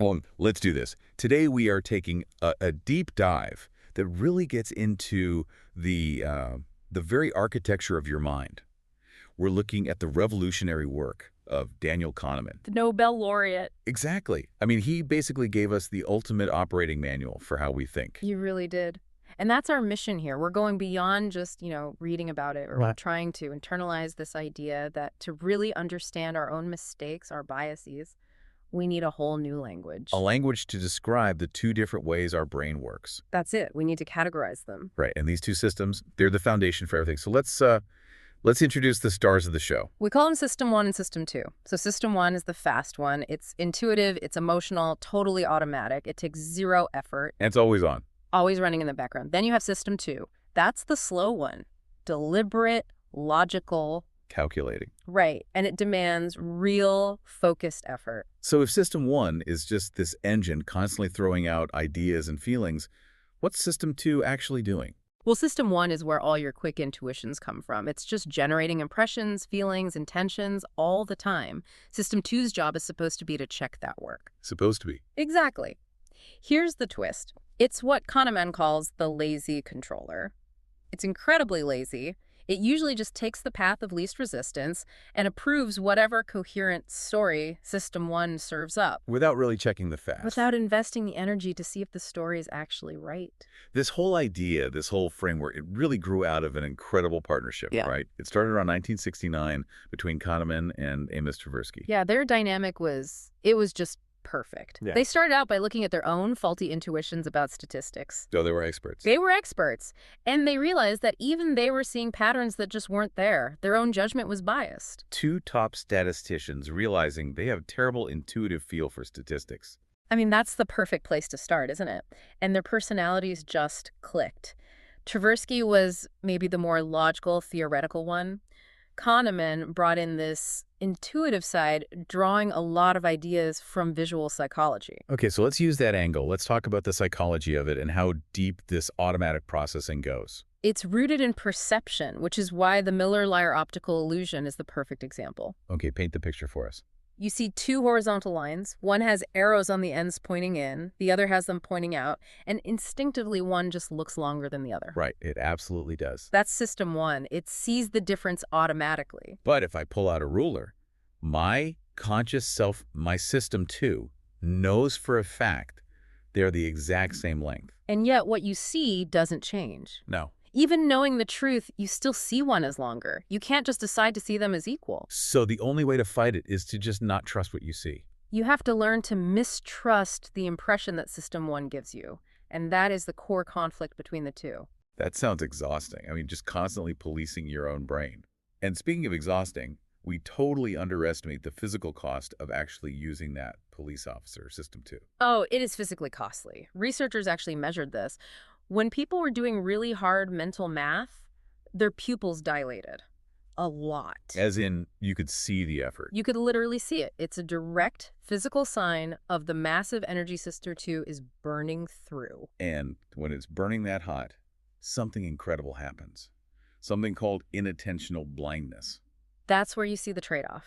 Well, let's do this. Today we are taking a deep dive that really gets into the very architecture of your mind. We're looking at the revolutionary work of Daniel Kahneman. The Nobel laureate. Exactly. I mean, he basically gave us the ultimate operating manual for how we think. You really did. And that's our mission here. We're going beyond just, reading about it or Right. trying to internalize this idea that to really understand our own mistakes, our biases, we need a whole new language. A language to describe the two different ways our brain works. That's it. We need to categorize them. Right. And these two systems, they're the foundation for everything. So let's introduce the stars of the show. We call them System 1 and System 2. So System 1 is the fast one. It's intuitive, it's emotional, totally automatic. It takes zero effort, And it's always on. always running in the background. Then you have System 2. That's the slow one. Deliberate, logical, Calculating. right. And it demands real, focused effort. So if System 1 is just this engine constantly throwing out ideas and feelings, what's System 2 actually doing? Well, System 1 is where all your quick intuitions come from. It's just generating impressions, feelings, intentions all the time. System 2's job is supposed to be to check that work. Supposed to be. Exactly. Here's the twist. It's what Kahneman calls the lazy controller. It's incredibly lazy. It usually just takes the path of least resistance and approves whatever coherent story System 1 serves up, Without really checking the facts. without investing the energy to see if the story is actually right. This whole idea, this whole framework, it really grew out of an incredible partnership, Yeah. right? It started around 1969 between Kahneman and Amos Tversky. Yeah, their dynamic was just perfect. Yeah. They started out by looking at their own faulty intuitions about statistics. So they were experts. They were experts, and they realized that even they were seeing patterns that just weren't there. Their own judgment was biased. Two top statisticians realizing they have terrible intuitive feel for statistics. I mean, that's the perfect place to start, isn't it? And their personalities just clicked. Tversky was maybe the more logical, theoretical one. Kahneman brought in this intuitive side, drawing a lot of ideas from visual psychology. Okay, so let's use that angle. Let's talk about the psychology of it and how deep this automatic processing goes. It's rooted in perception, which is why the Miller-Lire optical illusion is the perfect example. Okay, paint the picture for us. You see two horizontal lines. One has arrows on the ends pointing in, the other has them pointing out, and instinctively one just looks longer than the other. Right, it absolutely does. That's System 1. It sees the difference automatically. But if I pull out a ruler, my conscious self, my System 2, knows for a fact they're the exact same length. And yet what you see doesn't change. No. Even knowing the truth, you still see one as longer. You can't just decide to see them as equal. So the only way to fight it is to just not trust what you see. You have to learn to mistrust the impression that System 1 gives you. And that is the core conflict between the two. That sounds exhausting. I mean, just constantly policing your own brain. And speaking of exhausting, we totally underestimate the physical cost of actually using that police officer, System 2. Oh, it is physically costly. Researchers actually measured this. When people were doing really hard mental math, their pupils dilated. A lot. As in, you could see the effort. You could literally see it. It's a direct physical sign of the massive energy System 2 is burning through. And when it's burning that hot, something incredible happens. Something called inattentional blindness. That's where you see the trade-off.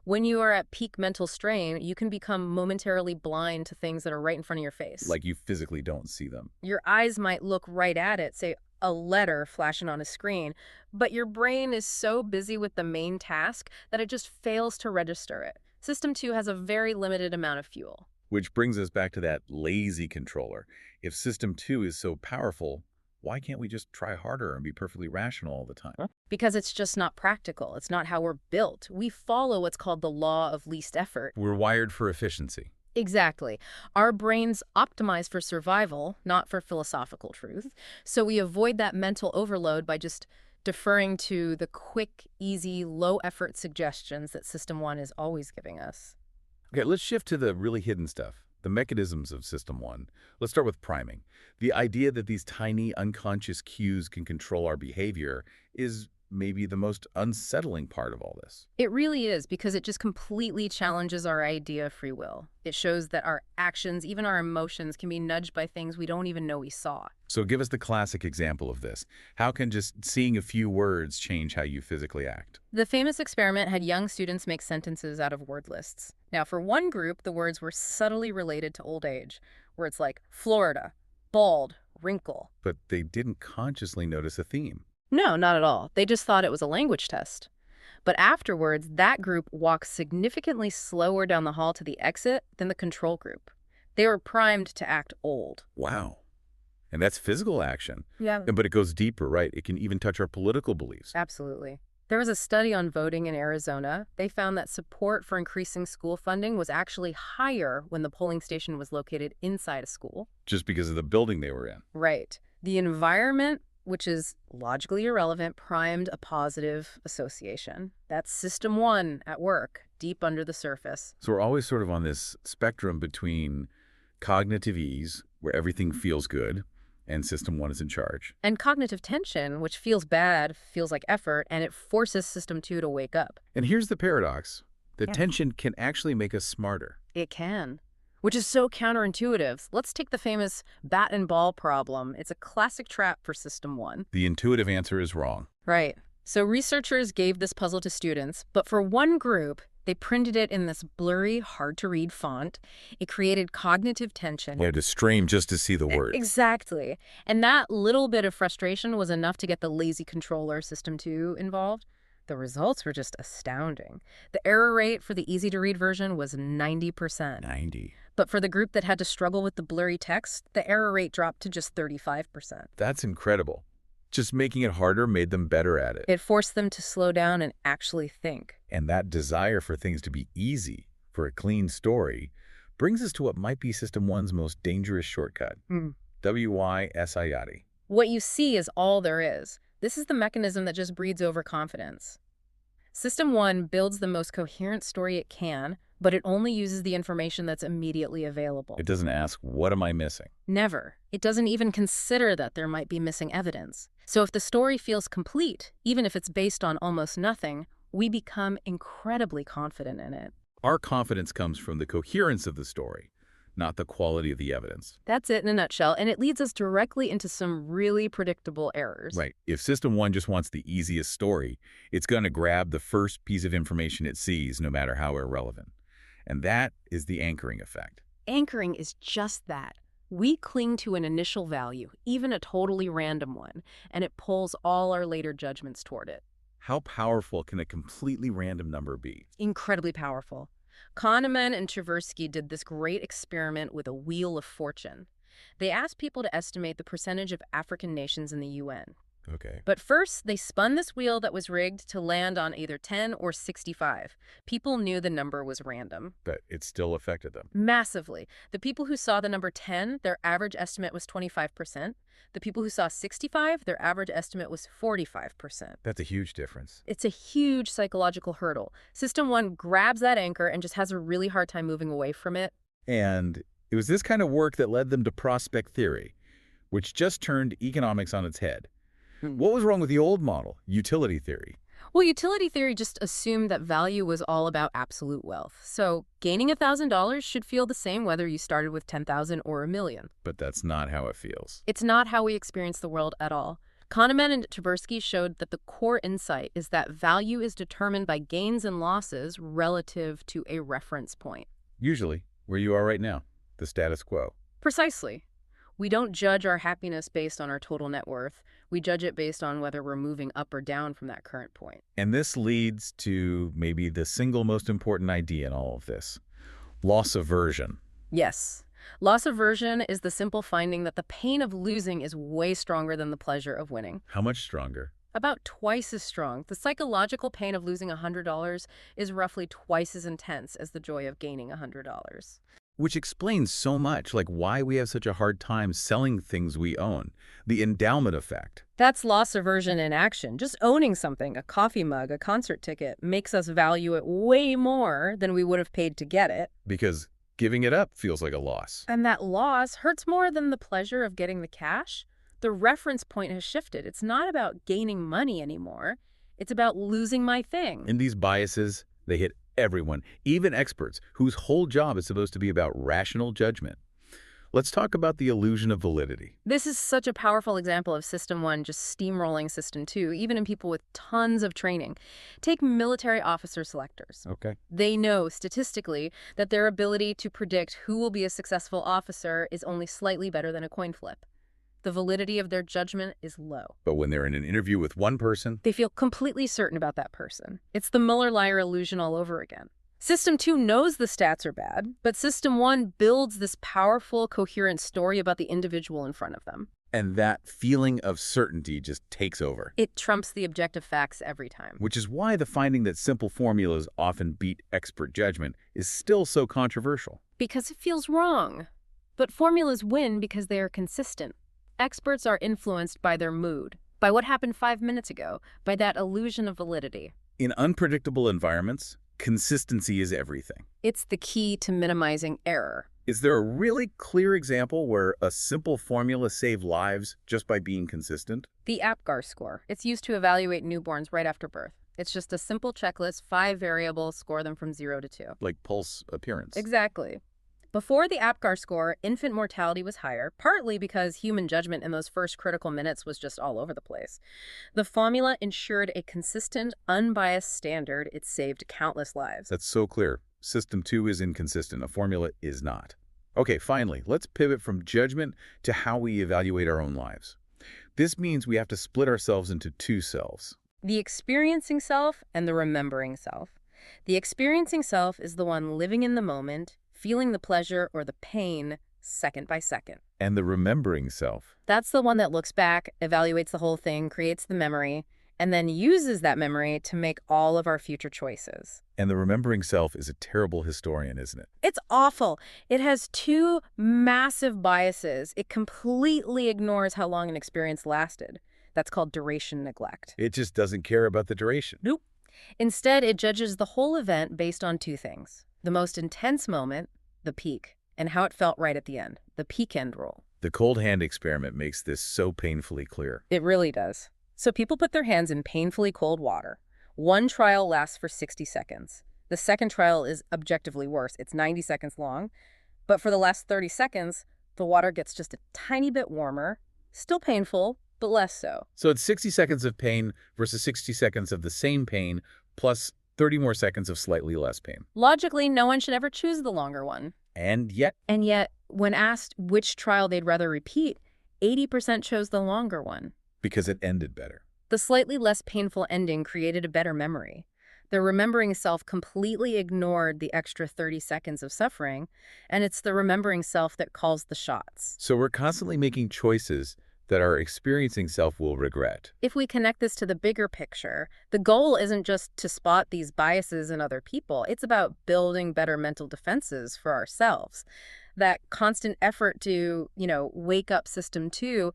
When you are at peak mental strain, you can become momentarily blind to things that are right in front of your face. Like you physically don't see them. Your eyes might look right at it, say a letter flashing on a screen, but your brain is so busy with the main task that it just fails to register it. System 2 has a very limited amount of fuel. Which brings us back to that lazy controller. If System 2 is so powerful, why can't we just try harder and be perfectly rational all the time? Because it's just not practical. It's not how we're built. We follow what's called the law of least effort. We're wired for efficiency. Exactly. Our brains optimize for survival, not for philosophical truth. So we avoid that mental overload by just deferring to the quick, easy, low-effort suggestions that System 1 is always giving us. Okay, let's shift to the really hidden stuff. The mechanisms of System 1. Let's start with priming. The idea that these tiny unconscious cues can control our behavior is maybe the most unsettling part of all this. It really is, because it just completely challenges our idea of free will. It shows that our actions, even our emotions, can be nudged by things we don't even know we saw. So give us the classic example of this. How can just seeing a few words change how you physically act? The famous experiment had young students make sentences out of word lists. Now, for one group, the words were subtly related to old age. Words like Florida, bald, wrinkle. But they didn't consciously notice a theme. No, not at all. They just thought it was a language test. But afterwards, that group walked significantly slower down the hall to the exit than the control group. They were primed to act old. Wow. And that's physical action. Yeah. But it goes deeper, right? It can even touch our political beliefs. Absolutely. There was a study on voting in Arizona. They found that support for increasing school funding was actually higher when the polling station was located inside a school. Just because of the building they were in. Right. The environment, which is logically irrelevant, primed a positive association. That's system one at work, deep under the surface. So we're always sort of on this spectrum between cognitive ease, where everything feels good, and system one is in charge. And cognitive tension, which feels bad, feels like effort, and it forces system two to wake up. And here's the paradox. The Yeah. tension can actually make us smarter. It can. Which is so counterintuitive. Let's take the famous bat and ball problem. It's a classic trap for system one. The intuitive answer is wrong. Right. So researchers gave this puzzle to students, but for one group, they printed it in this blurry, hard-to-read font. It created cognitive tension. You had to strain just to see the words. Exactly. And that little bit of frustration was enough to get the lazy controller system 2 involved. The results were just astounding. The error rate for the easy-to-read version was 90%. 90. But for the group that had to struggle with the blurry text, the error rate dropped to just 35%. That's incredible. Just making it harder made them better at it. It forced them to slow down and actually think. And that desire for things to be easy, for a clean story, brings us to what might be System 1's most dangerous shortcut. WYSIATI. What you see is all there is. This is the mechanism that just breeds overconfidence. System 1 builds the most coherent story it can, but it only uses the information that's immediately available. It doesn't ask, what am I missing? Never. It doesn't even consider that there might be missing evidence. So if the story feels complete, even if it's based on almost nothing, we become incredibly confident in it. Our confidence comes from the coherence of the story, not the quality of the evidence. That's it in a nutshell, and it leads us directly into some really predictable errors. Right. If System 1 just wants the easiest story, it's going to grab the first piece of information it sees, no matter how irrelevant. And that is the anchoring effect. Anchoring is just that. We cling to an initial value, even a totally random one, and it pulls all our later judgments toward it. How powerful can a completely random number be? Incredibly powerful. Kahneman and Tversky did this great experiment with a wheel of fortune. They asked people to estimate the percentage of African nations in the UN. Okay. But first, they spun this wheel that was rigged to land on either 10 or 65. People knew the number was random. But it still affected them. Massively. The people who saw the number 10, their average estimate was 25%. The people who saw 65, their average estimate was 45%. That's a huge difference. It's a huge psychological hurdle. System 1 grabs that anchor and just has a really hard time moving away from it. And it was this kind of work that led them to prospect theory, which just turned economics on its head. What was wrong with the old model, utility theory? Well, utility theory just assumed that value was all about absolute wealth. So gaining $1,000 should feel the same whether you started with 10,000 or a million. But that's not how it feels. It's not how we experience the world at all. Kahneman and Tversky showed that the core insight is that value is determined by gains and losses relative to a reference point. Usually, where you are right now, the status quo. Precisely. We don't judge our happiness based on our total net worth. We judge it based on whether we're moving up or down from that current point. And this leads to maybe the single most important idea in all of this, loss aversion. Yes. Loss aversion is the simple finding that the pain of losing is way stronger than the pleasure of winning. How much stronger? About twice as strong. The psychological pain of losing $100 is roughly twice as intense as the joy of gaining $100. Which explains so much, like why we have such a hard time selling things we own. The endowment effect. That's loss aversion in action. Just owning something, a coffee mug, a concert ticket, makes us value it way more than we would have paid to get it. Because giving it up feels like a loss. And that loss hurts more than the pleasure of getting the cash. The reference point has shifted. It's not about gaining money anymore. It's about losing my thing. And these biases, they hit everyone, even experts, whose whole job is supposed to be about rational judgment. Let's talk about the illusion of validity. This is such a powerful example of System 1 just steamrolling System 2, even in people with tons of training. Take military officer selectors. Okay. They know statistically that their ability to predict who will be a successful officer is only slightly better than a coin flip. The validity of their judgment is low. But when they're in an interview with one person, They feel completely certain about that person. It's the Mueller-Lyer illusion all over again. System 2 knows the stats are bad, but System 1 builds this powerful, coherent story about the individual in front of them. and that feeling of certainty just takes over. It trumps the objective facts every time. Which is why the finding that simple formulas often beat expert judgment is still so controversial. Because it feels wrong. But formulas win because they are consistent. Experts are influenced by their mood, by what happened 5 minutes ago, by that illusion of validity. In unpredictable environments, consistency is everything. It's the key to minimizing error. Is there a really clear example where a simple formula saved lives just by being consistent? The APGAR score. It's used to evaluate newborns right after birth. It's just a simple checklist, 5 variables, score them from 0 to 2. Like pulse appearance. Exactly. Before the APGAR score, infant mortality was higher, partly because human judgment in those first critical minutes was just all over the place. The formula ensured a consistent, unbiased standard. It saved countless lives. That's so clear. System 2 is inconsistent. A formula is not. Okay, finally, let's pivot from judgment to how we evaluate our own lives. This means we have to split ourselves into two selves. The experiencing self and the remembering self. The experiencing self is the one living in the moment, feeling the pleasure or the pain second by second. And the remembering self. That's the one that looks back, evaluates the whole thing, creates the memory, and then uses that memory to make all of our future choices. And the remembering self is a terrible historian, isn't it? It's awful. It has two massive biases. It completely ignores how long an experience lasted. That's called duration neglect. It just doesn't care about the duration. Nope. Instead, it judges the whole event based on two things. The most intense moment, the peak, and how it felt right at the end, the peak end rule. The cold hand experiment makes this so painfully clear. It really does. So people put their hands in painfully cold water. One trial lasts for 60 seconds. The second trial is objectively worse. It's 90 seconds long. But for the last 30 seconds, the water gets just a tiny bit warmer, still painful, but less so. So it's 60 seconds of pain versus 60 seconds of the same pain plus 30 more seconds of slightly less pain. Logically, no one should ever choose the longer one. And yet, When asked which trial they'd rather repeat, 80% chose the longer one. because it ended better. The slightly less painful ending created a better memory. The remembering self completely ignored the extra 30 seconds of suffering, and it's the remembering self that calls the shots. So we're constantly making choices that our experiencing self will regret. If we connect this to the bigger picture, the goal isn't just to spot these biases in other people. It's about building better mental defenses for ourselves. That constant effort to, wake up System 2,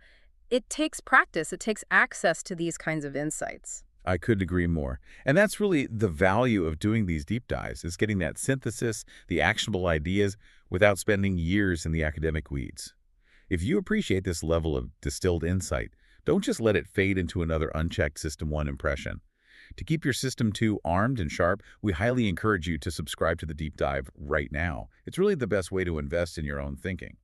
it takes practice. It takes access to these kinds of insights. I couldn't agree more. And that's really the value of doing these deep dives, is getting that synthesis, the actionable ideas, without spending years in the academic weeds. If you appreciate this level of distilled insight, don't just let it fade into another unchecked System 1 impression. To keep your System 2 armed and sharp, we highly encourage you to subscribe to the deep dive right now. It's really the best way to invest in your own thinking.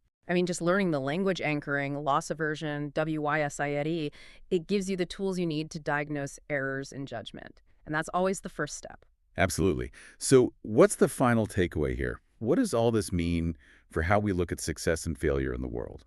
Just learning the language anchoring, loss aversion, WYSIED, it gives you the tools you need to diagnose errors in judgment. And that's always the first step. Absolutely. So what's the final takeaway here? What does all this mean for how we look at success and failure in the world?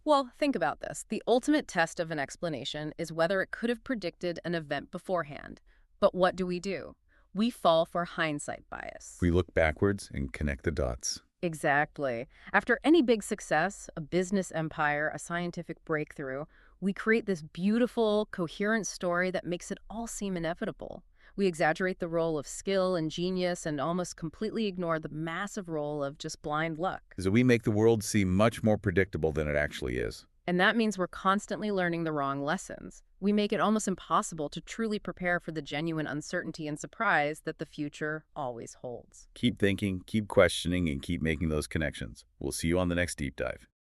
Well, think about this. The ultimate test of an explanation is whether it could have predicted an event beforehand. But what do? We fall for hindsight bias. We look backwards and connect the dots. Exactly. After any big success, a business empire, a scientific breakthrough, we create this beautiful, coherent story that makes it all seem inevitable. We exaggerate the role of skill and genius and almost completely ignore the massive role of just blind luck. So we make the world seem much more predictable than it actually is. And that means we're constantly learning the wrong lessons. We make it almost impossible to truly prepare for the genuine uncertainty and surprise that the future always holds. Keep thinking, keep questioning, and keep making those connections. We'll see you on the next deep dive.